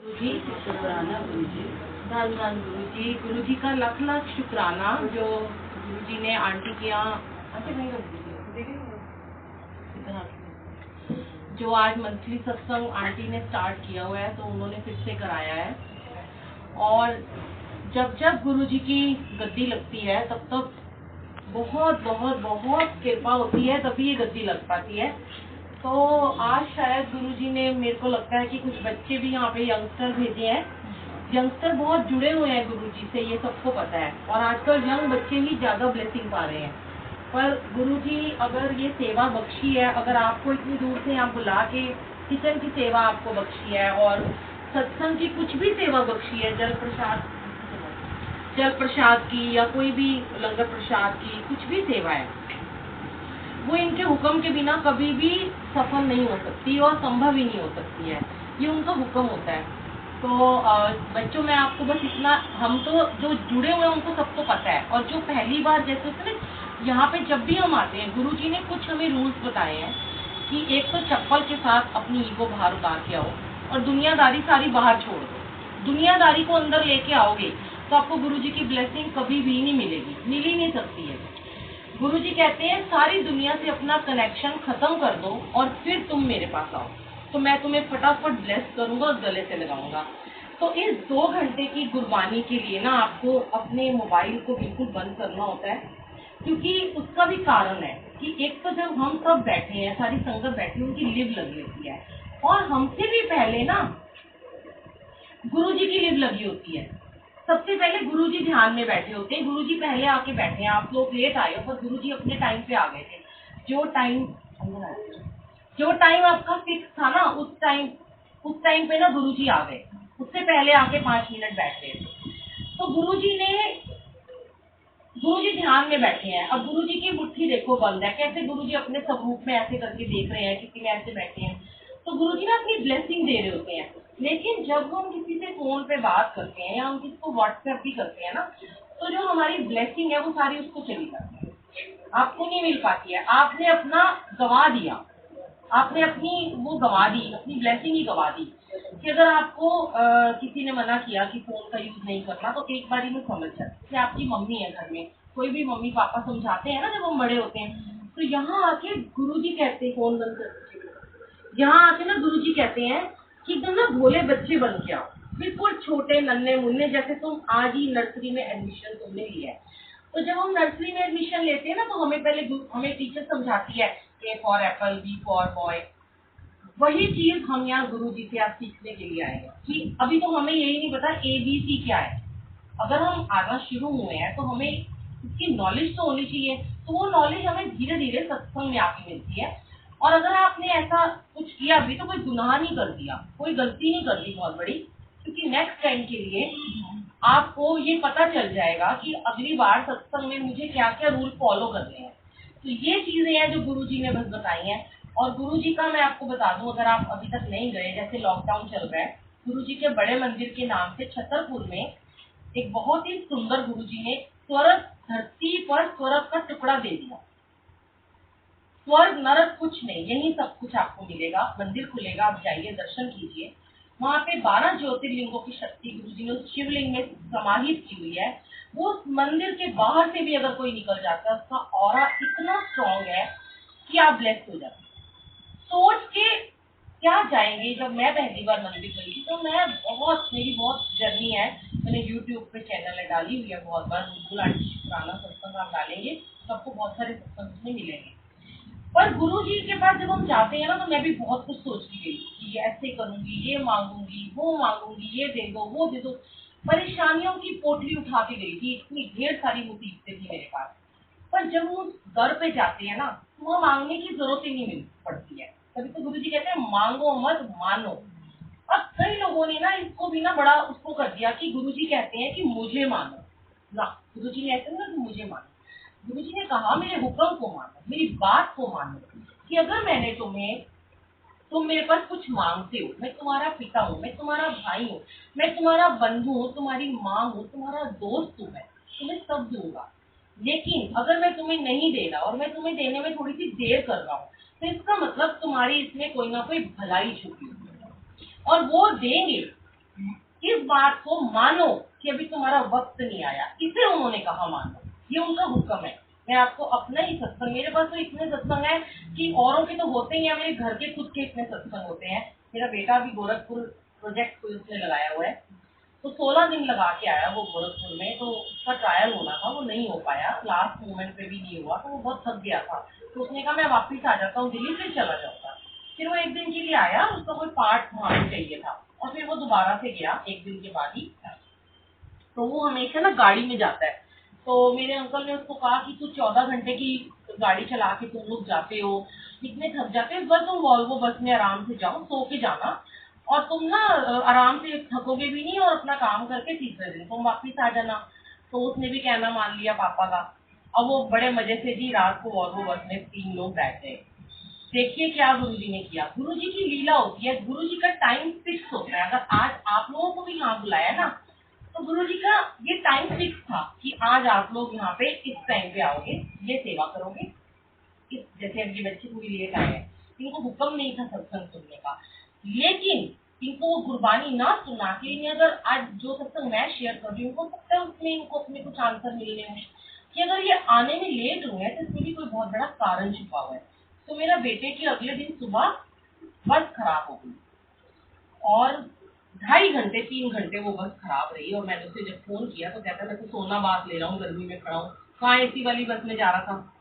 जी शुक्राना गुरु जी, धन धन गुरु जी का लाख लाख शुक्राना जो गुरु जी ने आंटी के यहाँ जो आज मंथली सत्संग आंटी ने स्टार्ट किया हुआ है, तो उन्होंने फिर से कराया है। और जब जब गुरु जी की गद्दी लगती है तब तक बहुत बहुत बहुत कृपा होती है, तभी ये गद्दी लग पाती है। तो आज शायद गुरुजी ने, मेरे को लगता है कि कुछ बच्चे भी यहाँ पे यंगस्टर भेजे हैं। यंगस्टर बहुत जुड़े हुए हैं गुरुजी से, ये सबको पता है। और आजकल यंग बच्चे ही ज्यादा ब्लेसिंग पा रहे हैं। पर गुरुजी अगर ये सेवा बख्शी है, अगर आपको इतनी दूर से यहाँ बुला के किचन की सेवा आपको बख्शी है और सत्संग की कुछ भी सेवा बख्शी है, जल प्रसाद की या कोई भी लंगर प्रसाद की कुछ भी सेवा है, वो इनके हुक्म के बिना कभी भी सफल नहीं हो सकती और संभव ही नहीं हो सकती है। ये उनका हुक्म होता है। तो बच्चों में आपको बस इतना, हम तो जो जुड़े हुए हैं उनको सबको पता है। और जो पहली बार जैसे होते ना, यहाँ पे जब भी हम आते हैं, गुरुजी ने कुछ हमें रूल्स बताए हैं कि एक तो चप्पल के साथ अपनी ईगो बाहर उतार के आओ और दुनियादारी सारी बाहर छोड़ दो। दुनियादारी को अंदर लेके आओगे तो आपको गुरुजी की ब्लेसिंग कभी भी नहीं मिलेगी, मिल ही नहीं सकती है। गुरुजी कहते हैं सारी दुनिया से अपना कनेक्शन खत्म कर दो और फिर तुम मेरे पास आओ, तो मैं तुम्हें फटाफट ब्लेस करूंगा और गले से लगाऊंगा। तो इस 2 घंटे की गुरबानी के लिए ना आपको अपने मोबाइल को बिल्कुल बंद करना होता है, क्योंकि उसका भी कारण है कि एक तो जब हम सब बैठे हैं, सारी संगत बैठी, उनकी लिव लगी होती है और हमसे भी पहले ना गुरुजी की लिव लगी होती है। सबसे पहले गुरुजी ध्यान में बैठे होते हैं, गुरुजी पहले आके बैठे हैं। आप लोग लेट आए हो, पर गुरुजी अपने टाइम पे आ गए थे। जो टाइम आपका फिक्स था ना, उस टाइम पे ना गुरुजी आ गए, उससे पहले आके 5 मिनट बैठ गए थे। तो गुरुजी ध्यान में बैठे हैं। अब गुरुजी की मुट्ठी देखो बंद है, कैसे गुरुजी अपने स्वरूप में ऐसे करके देख रहे हैं, किसी में ऐसे बैठे हैं। तो गुरुजी ना अपनी ब्लेसिंग दे रहे होते हैं। लेकिन जब हम किसी से फोन पे बात करते हैं या हम किसी को व्हाट्सएप भी करते हैं ना, तो जो हमारी ब्लेसिंग है वो सारी उसको चली जाती है, आपको नहीं मिल पाती है। आपने अपना गंवा दिया, आपने अपनी वो गंवा दी, अपनी ब्लेसिंग ही गंवा दी। कि अगर आपको किसी ने मना किया कि फोन का यूज नहीं करना, तो एक बार ही में समझ जाती है। आपकी मम्मी है घर में, कोई भी मम्मी पापा समझाते हैं ना जब हम बड़े होते हैं, तो यहाँ आके गुरुजी कहते हैं फोन बंद कर, यहाँ आके ना गुरुजी कहते हैं कि तुम ना भोले बच्चे बन के आओ, बिल्कुल छोटे नन्हे मुन्ने जैसे तुम आज ही नर्सरी में एडमिशन तुमने लिया है। तो जब हम नर्सरी में एडमिशन लेते हैं ना, तो हमें पहले हमें टीचर समझाती है A for Apple, B for boy. वही चीज हम यहाँ गुरुजी से आज सीखने के लिए आए हैं कि अभी तो हमें यही नहीं पता ABC क्या है। अगर हम आना शुरू हुए हैं तो हमें इसकी नॉलेज तो होनी चाहिए। तो वो नॉलेज हमें धीरे धीरे सत्संग में आके मिलती है। और अगर आपने ऐसा कुछ किया भी तो कोई गुनाह नहीं कर दिया, कोई गलती नहीं कर दी बहुत बड़ी, क्योंकि नेक्स्ट टाइम के लिए आपको ये पता चल जाएगा कि अगली बार सत्संग में मुझे क्या क्या रूल फॉलो करने हैं। तो ये चीजें हैं जो गुरुजी ने बस बताई हैं। और गुरुजी का मैं आपको बता दूं, अगर आप अभी तक नहीं गए, जैसे लॉकडाउन चल रहा है, गुरुजी के बड़े मंदिर के नाम से छतरपुर में एक बहुत ही सुंदर गुरुजी ने स्वर्ग धरती पर स्वर्ग का टुकड़ा दे दिया। स्वर्ग नरक कुछ नहीं, यही सब कुछ आपको मिलेगा। मंदिर खुलेगा, आप जाइए, दर्शन कीजिए। वहां पे 12 ज्योतिर्लिंगों की शक्ति गुरुजी ने उस शिवलिंग में समाहित की हुई है। वो मंदिर के बाहर से भी अगर कोई निकल जाता है, उसका ऑरा इतना स्ट्रॉन्ग है कि आप ब्लेस हो जाते। सोच के क्या जाएंगे। जब मैं पहली बार मंदिर गई थी तो मेरी बहुत जर्नी है। मैंने यूट्यूब पे चैनल डाली हुई है बहुत बार, बिल्कुल आंटी शुक्राना सत्संग आप डालेंगे तो आपको बहुत सारे सत्संग में मिलेंगे। पर गुरुजी के पास जब हम जाते हैं ना, तो मैं भी बहुत कुछ सोचती गई कि ऐसे करूंगी, ये मांगूंगी, वो मांगूंगी, ये दे दो, वो दे दो। परेशानियों की पोटली उठा के गई थी, इतनी ढेर सारी मुसीबतें थी मेरे पास। पर जब हम उस दर पे जाते हैं ना, तो वहाँ मांगने की जरूरत ही नहीं मिल पड़ती है। तभी तो गुरुजी कहते हैं मांगो मत मानो। अब कई लोगों ने ना इसको भी ना बड़ा उसको कर दिया कि गुरुजी कहते हैं कि मुझे मानो ना। गुरुजी ने ऐसे ना कि मुझे मानो। गुरुजी ने कहा मेरे हुक्म को मानो, मेरी बात को मानो। कि अगर मैंने तुम मेरे पास कुछ मांगते हो, मैं तुम्हारा पिता हूँ, मैं तुम्हारा भाई हूँ, मैं तुम्हारा बंधु हूँ, तुम्हारी माँ हूँ, तुम्हारा दोस्त हूँ, मैं तुम्हें सब दूंगा। लेकिन अगर मैं तुम्हें नहीं दे रहा और मैं तुम्हें देने में थोड़ी सी देर कर रहा हूँ, तो इसका मतलब तुम्हारी इसमें कोई ना कोई भलाई छुपी हुई है। और वो देंगे, इस बात को मानो कि अभी तुम्हारा वक्त नहीं आया, इसे उन्होंने कहा मानो, ये उनका हुक्म है। मैं आपको अपना ही सत्संग, मेरे पास तो इतने सत्संग है कि औरों के तो होते ही हैं, मेरे घर के खुद के इतने सत्संग होते हैं। मेरा बेटा भी गोरखपुर प्रोजेक्ट को उसने लगाया हुआ है, तो 16 दिन लगा के आया वो गोरखपुर में। तो उसका ट्रायल होना था, वो नहीं हो पाया, लास्ट मोमेंट पे भी नहीं हुआ, तो वो बहुत थक गया था। तो उसने कहा मैं वापिस आ जाता हूँ दिल्ली, फिर चला जाऊंगा। फिर वो एक दिन के लिए आया, उसका कोई पार्ट वहां चाहिए था, और फिर वो दोबारा से गया एक दिन के बाद ही। तो वो हमेशा ना गाड़ी में जाता है। तो मेरे अंकल ने उसको कहा कि तू 14 घंटे की गाड़ी चला के तुम लोग जाते हो, इतने थक जाते हो, इस बार तुम वॉल्वो बस में आराम से जाओ, सो के जाना, और तुम ना आराम से थकोगे भी नहीं, और अपना काम करके तीसरे दिन तुम वापिस आ जाना। तो उसने भी कहना मान लिया पापा का। अब वो बड़े मजे से जी रात को वॉल्वो बस में 3 लोग बैठ गए। देखिए क्या गुरुजी ने किया। गुरुजी की लीला होती है, गुरुजी का टाइम फिक्स होता है। अगर आज आप लोगों को भी यहाँ बुलाया ना, तो गुरुजी का ये टाइम फिक्स था कि आज आप लोग यहाँ पे इस टाइम पे आओगे, ये सेवा करोगे। इस जैसे अब ये बच्चे पूरी लेट आए हैं, इनको हुक्म नहीं था सत्संग सुनने का, लेकिन इनको वो कुर्बानी ना सुना के इन्हें, अगर आज जो सत्संग मैं शेयर कर रही हूँ, हो सकता है उसमें इनको अपने कुछ आंसर मिलने हों कि अगर ये आने में लेट हुए हैं तो इसमें भी कोई बहुत बड़ा कारण छुपा हुआ है। तो मेरा बेटे की अगले दिन सुबह बस खराब हो गई, और 2.5 घंटे 3 घंटे वो बस खराब रही। और मैंने उसे जब फोन किया तो कहता मैं तो सोना बात ले रहा हूँ, गर्मी में खड़ा हूँ, कहाँ एसी वाली बस में जा रहा था।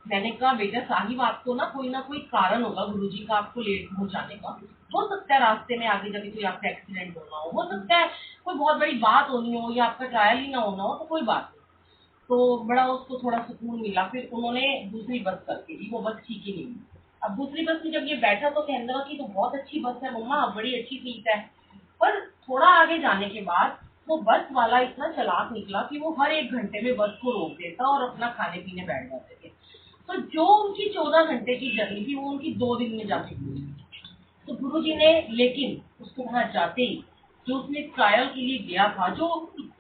मैंने कहा बेटा साहिब, आपको ना कोई कारण होगा गुरुजी का आपको लेट पहुंचाने का। हो सकता है रास्ते में आगे जाके कोई आपका एक्सीडेंट होना हो सकता है कोई बहुत बड़ी बात होनी हो, या आपका ट्रायल ही ना होना हो, तो कोई बात नहीं। तो बड़ा उसको थोड़ा सुकून मिला। फिर उन्होंने दूसरी बस करके दी, वो बस ठीक ही नहीं हुई। अब दूसरी बस में जब ये बैठा तो कहने लगा कि तो बहुत अच्छी बस है मम्मा, बड़ी अच्छी सीट है। पर थोड़ा आगे जाने के बाद वो बस वाला इतना चालाक निकला कि वो हर 1 घंटे में बस को रोक देता और अपना खाने पीने बैठ जाते थे। तो जो उनकी 14 घंटे की जर्नी थी वो उनकी 2 दिन में जाके पूरी। तो गुरुजी ने, लेकिन उसको वहां जाते ही जो उसने ट्रायल के लिए गया था, जो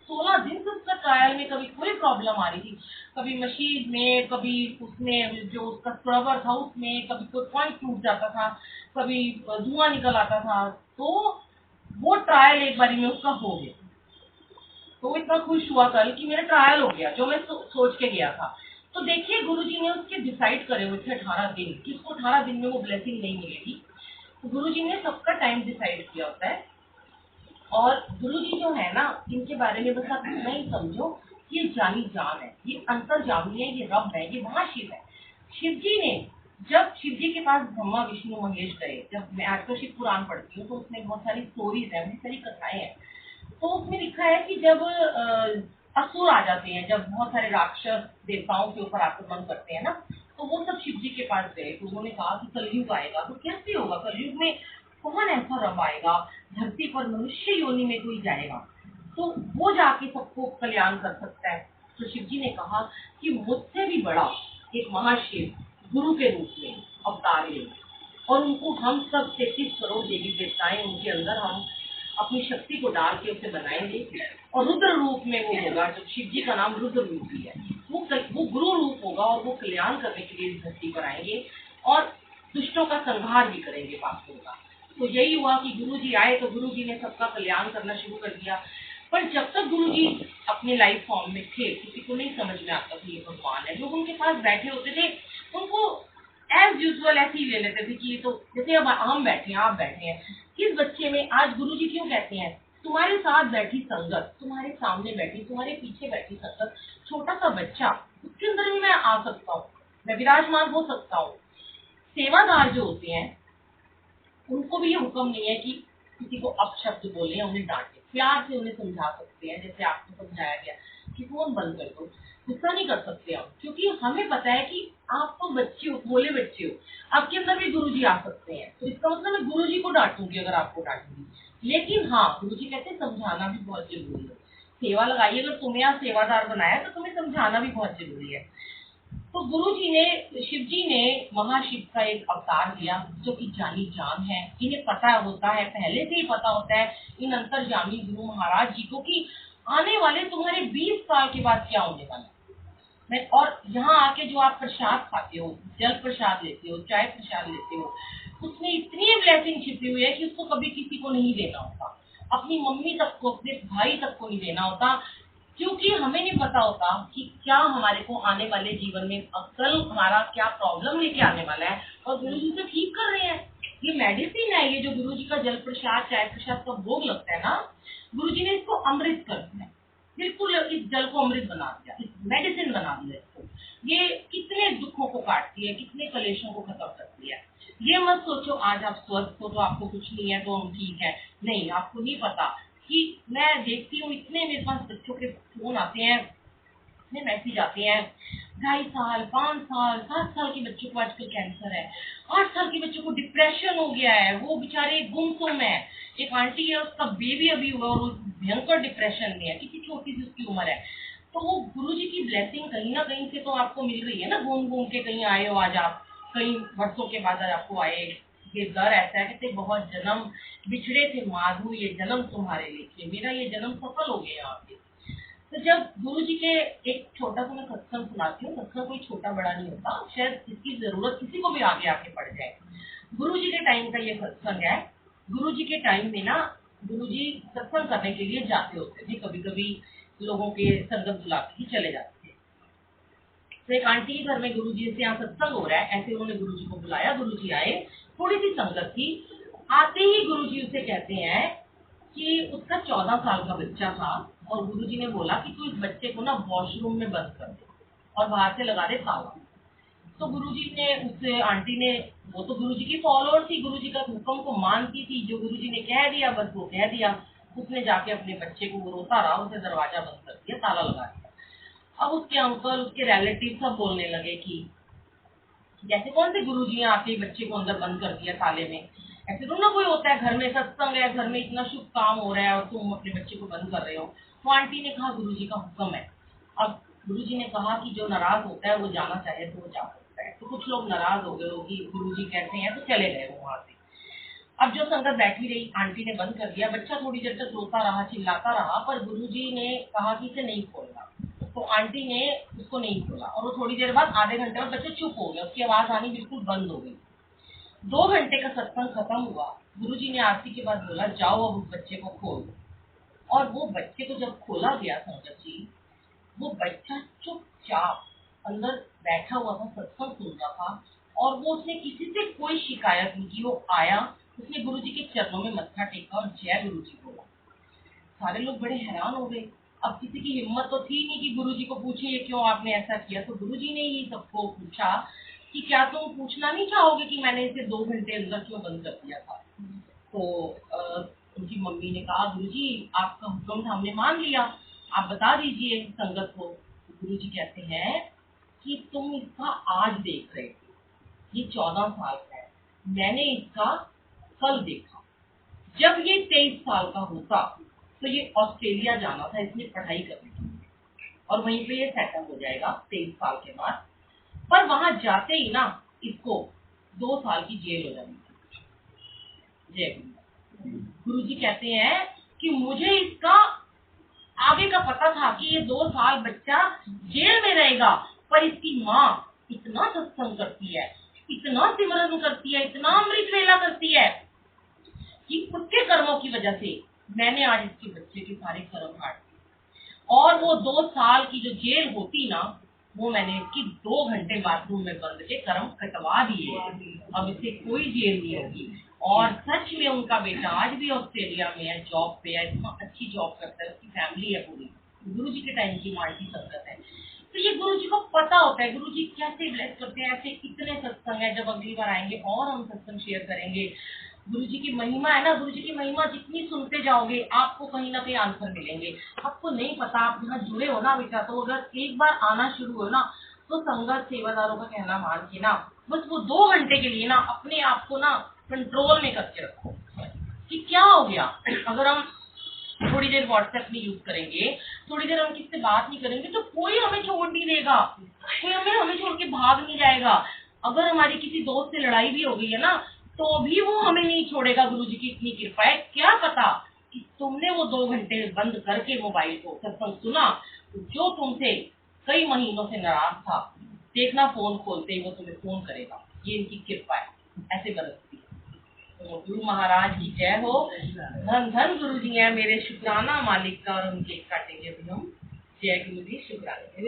16 दिन से उसका ट्रायल में कभी कोई प्रॉब्लम आ रही थी, कभी मशीन में, कभी उसमें जो उसका स्क्रबर था उसमें, कभी कोई पॉइंट टूट जाता था, कभी धुआं निकल आता था, तो वो ट्रायल एक बारी में उसका हो गया। तो वो इतना खुश हुआ कल कि मेरा ट्रायल हो गया, जो मैं सोच के गया था। तो देखिए गुरुजी ने उसके डिसाइड करे हुए थे 18 दिन कि उसको 18 दिन में वो ब्लेसिंग नहीं मिलेगी। तो गुरुजी ने सबका टाइम डिसाइड किया होता है। और गुरुजी जो है ना, इनके बारे में बस आप इतना ही समझो कि ये जानी जान है, ये अंतर्जामी है, ये रब है, ये महाशिव है। शिव जी ने, जब शिव जी के पास ब्रह्मा विष्णु महेश गए, जब मैं आजकल शिव पुराण पढ़ती हूँ तो उसमें बहुत सारी स्टोरीज है, बहुत सारी कथाएं हैं। तो उसमें लिखा है कि जब असुर आ जाते हैं, जब बहुत सारे राक्षस देवताओं के ऊपर आक्रमण करते हैं ना, तो वो सब शिव जी के पास गए। तो उन्होंने कहा कि कलयुग आएगा, तो कैसे होगा कलयुग में, कौन ऐसा रब आएगा धरती पर, मनुष्य योनि में कोई जाएगा तो वो जाके सबको कल्याण कर सकता है। तो शिव जी ने कहा कि मुझसे भी बड़ा एक महाशिव गुरु के रूप में अवतार ले, और उनको हम सब 33 करोड़ देवी देवताएं उनके अंदर हम अपनी शक्ति को डाल के उसे बनाएंगे, और रुद्र रूप में वो होगा। जो शिव जी का नाम रुद्र रूप ही है, वो गुरु रूप होगा, और वो कल्याण करने के लिए इस धरती पर आएंगे और दुष्टों का संहार भी करेंगे, पापों का। तो यही हुआ कि गुरु जी आए तो गुरु जी ने सबका कल्याण करना शुरू कर दिया। पर जब तक गुरु जी अपने लाइफ फॉर्म में थे, किसी को नहीं समझ में आता था ये भगवान है। लोग उनके पास बैठे होते थे, उनको एज यूजुअल ऐसे ही ले लेते थे कि ये तो जैसे अब हम बैठे हैं, आप बैठे हैं। किस बच्चे में आज गुरुजी क्यों कहते हैं तुम्हारे साथ बैठी संगत, तुम्हारे सामने बैठी, तुम्हारे पीछे बैठी संगत, छोटा सा बच्चा, उसके अंदर भी मैं आ सकता हूँ, मैं विराजमान हो सकता हूँ। सेवादार जो होते हैं उनको भी ये हुक्म नहीं है कि किसी को अपशब्द बोले या उन्हें डांटे, प्यार से उन्हें समझा सकते हैं, जैसे आपको समझाया गया कि फोन बंद कर दो, गुस्सा नहीं कर सकते हम, क्योंकि हमें पता है कि आप तो बच्चे हो, भोले बच्चे हो, आपके अंदर भी गुरुजी आ सकते हैं। तो इसका मतलब मैं गुरुजी को डांटूंगी अगर आपको डांटूंगी। लेकिन हाँ, गुरुजी कहते हैं समझाना भी बहुत जरूरी है। सेवा लगाइए, अगर तुम्हें यहाँ सेवादार बनाया तो तुम्हें समझाना भी बहुत जरूरी है। तो गुरु जी ने, शिव जी ने महाशिव का एक अवतार लिया जो कि जानी जान है। इन्हें पता होता है, पहले से ही पता होता है इन अंतर्जामी गुरु महाराज जी को कि आने वाले तुम्हारे 20 साल के बाद क्या होने वाला है। और यहाँ आके जो आप प्रसाद खाते हो, जल प्रसाद लेते हो, चाय प्रसाद लेते हो, उसमें इतनी ब्लेसिंग छिपी हुई है कि उसको कभी किसी को नहीं देना होता। अपनी मम्मी तक को, अपने भाई तक को नहीं देना होता, क्योंकि हमें नहीं पता होता कि क्या हमारे को आने वाले जीवन में कल हमारा क्या प्रॉब्लम लेके आने वाला है, और गुरु जी तो ठीक कर रहे हैं। ये मेडिसिन है, ये जो गुरु जी का जल प्रसाद चाय प्रसाद का भोग लगता है ना, गुरु जी ने इसको अमृत कर दिया, बिल्कुल इस जल को अमृत बना दिया, इस मेडिसिन बना दिया इसको। ये कितने दुखों को काटती है, कितने कलेशों को खत्म करती है। ये मत सोचो आज आप स्वस्थ हो तो आपको कुछ नहीं है तो हम ठीक है, नहीं, आपको नहीं पता कि मैं देखती हूँ इतने मेरे पास बच्चों के फोन आते हैं, इतने मैसेज आते हैं, 2.5 साल 5 साल 7 साल के बच्चों को आजकल कैंसर है, 8 साल के बच्चों को डिप्रेशन हो गया है, वो बेचारे गुमसुम है। एक आंटी है, उसका बेबी अभी हुआ और वो भयंकर डिप्रेशन में है, कितनी छोटी सी उसकी उम्र है। तो वो गुरु जी की ब्लेसिंग कहीं ना कहीं से तो आपको मिल रही है ना, घूम घूम के कहीं आए हो आज आप, कई वर्षों के बाद आज आपको आए। ये दर ऐसा है कि बहुत जन्म बिछड़े थे माधु, ये जन्म तुम्हारे लेके, मेरा ये जन्म सफल हो गया आपके। तो जब गुरु जी के एक छोटा सा मैं सत्संग सुनाती हूँ, सत्संग कोई छोटा बड़ा नहीं होता, शायद इसकी जरूरत किसी को भी आगे आके पड़ जाए। गुरु जी के टाइम का ये सत्संग है। गुरु जी के टाइम में ना, गुरु जी सत्संग करने के लिए जाते होते थे, कभी कभी लोगों के संगत बुला के ही चले जाते थे। तो एक आंटी के घर में गुरु जी से यहाँ सत्संग हो रहा है, ऐसे उन्होंने गुरु जी को बुलाया, गुरु जी आए, थोड़ी सी संगत थी। आते ही गुरु जी उसे कहते हैं कि उसका 14 साल का बच्चा था, और गुरु जी ने बोला कि तू इस बच्चे को ना वॉशरूम में बंद कर दे और बाहर से लगा दे ताला। तो गुरुजी ने, उस आंटी ने, वो तो गुरुजी की फॉलोअर थी, गुरुजी का हुक्म को मानती थी, जो गुरुजी ने कह दिया बस वो कह दिया। उसने जाके अपने बच्चे को, वो रोता रहा, उसे दरवाजा बंद कर दिया, ताला लगा दिया। अब उसके अंकल, उसके रिलेटिव सब बोलने लगे कि जैसे कौन से गुरुजी आके बच्चे को अंदर बंद कर दिया ताले में, ऐसे तो ना कोई होता है, घर में सत्संग है, घर में इतना शुभ काम हो रहा है और तुम अपने बच्चे को बंद कर रहे हो। तो आंटी ने कहा गुरुजी का हुक्म है। अब गुरुजी ने कहा कि जो नाराज होता है वो जाना चाहे तो वो जा सकता है। तो कुछ लोग नाराज हो गए कि गुरुजी कहते हैं, तो चले गए वो वहां से। अब जो संगत बैठी रही, आंटी ने बंद कर दिया, बच्चा थोड़ी देर तक रोता रहा, चिल्लाता रहा, पर गुरुजी ने कहा कि इसे नहीं खोलना। तो आंटी ने उसको नहीं खोला, और वो थोड़ी देर बाद, आधे घंटे में बच्चा चुप हो गया, उसकी आवाज आनी बिल्कुल बंद हो गई। 2 घंटे का सत्संग खत्म हुआ। गुरुजी ने आरती के बाद बोला जाओ अब उस बच्चे को खोल। और वो बच्चे को जब खोला गया संगत जी, वो बच्चा चुपचाप अंदर बैठा हुआ था, सत्संग सुन रहा था, और वो उसने किसी से कोई शिकायत नहीं की। वो आया, उसने गुरुजी के चरणों में मत्था टेका और जय गुरुजी बोला। सारे लोग बड़े हैरान हो गए। अब किसी की हिम्मत तो थी नहीं कि गुरुजी को पूछे ये क्यों आपने ऐसा किया। तो गुरुजी ने ही सबको पूछा कि क्या तुम पूछना नहीं चाहोगे कि मैंने इसे 2 घंटे अंदर क्यों बंद कर दिया था। तो उनकी मम्मी ने कहा गुरुजी आपका हुक्म था, हमने मान लिया, आप बता दीजिए संगत को। गुरु जी कहते हैं कि तुम इसका आज देख रहे थे, ये 14 साल का है, मैंने इसका कल देखा। जब ये 23 साल का होता तो ये ऑस्ट्रेलिया जाना था इसने पढ़ाई करने के लिए, और वहीं पे ये सेटल हो जाएगा 23 साल के बाद। पर वहां जाते ही ना इसको 2 साल की जेल हो जाएगी। जय गुरु। गुरु जी कहते हैं कि मुझे इसका आगे का पता था कि ये 2 साल बच्चा जेल में रहेगा, पर इसकी माँ इतना सत्संग करती है, इतना सिमरन करती है, इतना अमृत वेला करती है कि उसके कर्मों की वजह से मैंने आज इसके बच्चे के सारे कर्म काट दिए। और वो 2 साल की जो जेल होती ना, वो मैंने इसकी 2 घंटे बाथरूम में बंद के कर्म कटवा दिए। अब इसे कोई जेल नहीं होगी। और सच में उनका बेटा आज भी ऑस्ट्रेलिया में है, जॉब पे है, इतना अच्छी जॉब करता है, उसकी फैमिली है पूरी। गुरु जी के टाइम की माल्टी संगत है। तो ये गुरु जी को पता होता है, गुरु जी कैसे ब्लेस करते हैं। ऐसे कितने सत्संग है, जब अगली बार आएंगे और हम सत्संग शेयर करेंगे। गुरु जी की महिमा है ना, गुरु जी की महिमा जितनी सुनते जाओगे आपको कहीं ना कहीं आंसर मिलेंगे। आपको नहीं पता, आप यहाँ जुड़े हो ना बेटा, तो अगर एक बार आना शुरू हो ना, तो संगत सेवादारों का कहना मान के ना, बस वो 2 घंटे के लिए ना अपने आप को ना कंट्रोल में करके रखो कि क्या हो गया। अगर हम थोड़ी देर व्हाट्सएप में यूज करेंगे, थोड़ी देर हम किससे बात नहीं करेंगे, तो कोई हमें छोड़ नहीं देगा, कोई हमें छोड़ के भाग नहीं जाएगा। अगर हमारी किसी दोस्त से लड़ाई भी हो गई है ना, तो भी वो हमें नहीं छोड़ेगा। गुरु जी की इतनी कृपा है। क्या पता कि तुमने वो 2 घंटे बंद करके मोबाइल को सत्संग सुना, जो तुमसे कई महीनों से नाराज था, देखना फोन खोलते ही वो तुम्हें फोन करेगा। ये इनकी कृपा है, ऐसे बरसती है। तो तो गुरु महाराज की जय हो। धन धन गुरु जी हैं मेरे, शुक्राना मालिक का। और हम केक काटेंगे अभी हम। जय गुरु जी, शुक्राना।